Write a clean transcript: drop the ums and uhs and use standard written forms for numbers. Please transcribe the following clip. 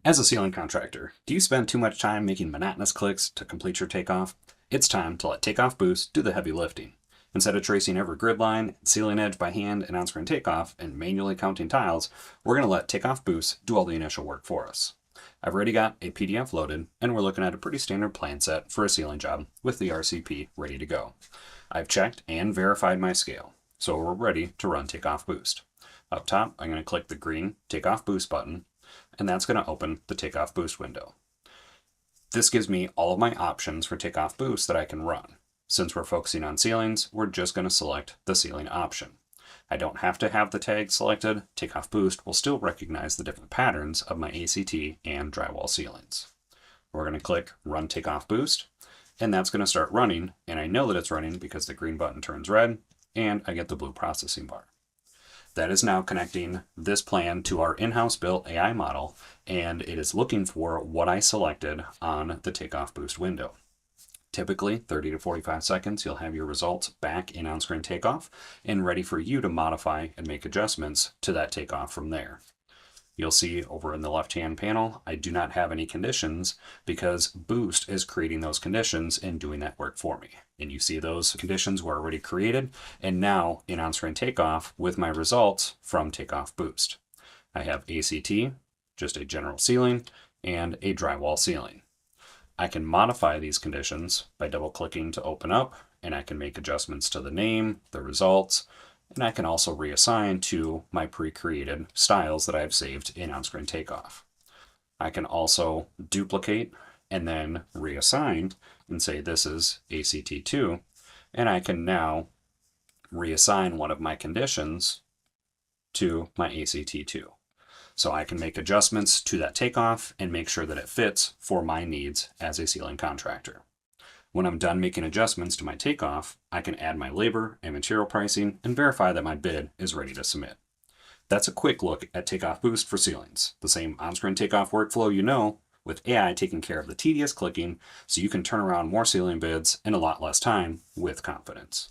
As a ceiling contractor, do you spend too much time making monotonous clicks to complete your takeoff? It's time to let Takeoff Boost do the heavy lifting. Instead of tracing every grid line, ceiling edge by hand and on-screen takeoff and manually counting tiles, we're going to let Takeoff Boost do all the initial work for us. I've already got a PDF loaded, and we're looking at a pretty standard plan set for a ceiling job with the RCP ready to go. I've checked and verified my scale, so we're ready to run Takeoff Boost. Up top, I'm going to click the green Takeoff Boost button, and that's going to open the Takeoff Boost window. This gives me all of my options for Takeoff Boost that I can run. Since we're focusing on ceilings, we're just going to select the ceiling option. I don't have to have the tag selected. Takeoff Boost will still recognize the different patterns of my ACT and drywall ceilings. We're going to click Run Takeoff Boost, and that's going to start running, and I know that it's running because the green button turns red, and I get the blue processing bar. That is now connecting this plan to our in-house built AI model, and it is looking for what I selected on the Takeoff Boost window. Typically 30 to 45 seconds, you'll have your results back in on-screen takeoff and ready for you to modify and make adjustments to that takeoff from there. You'll see over in the left-hand panel, I do not have any conditions because Boost is creating those conditions and doing that work for me. And you see those conditions were already created and now in on-screen takeoff with my results from Takeoff Boost. I have ACT, just a general ceiling, and a drywall ceiling. I can modify these conditions by double-clicking to open up, and I can make adjustments to the name, the results, and I can also reassign to my pre-created styles that I've saved in on-screen takeoff. I can also duplicate and then reassign and say this is ACT2, and I can now reassign one of my conditions to my ACT2. So I can make adjustments to that takeoff and make sure that it fits for my needs as a ceiling contractor. When I'm done making adjustments to my takeoff, I can add my labor and material pricing and verify that my bid is ready to submit. That's a quick look at Takeoff Boost for ceilings, the same on-screen takeoff workflow you know, with AI taking care of the tedious clicking so you can turn around more ceiling bids in a lot less time with confidence.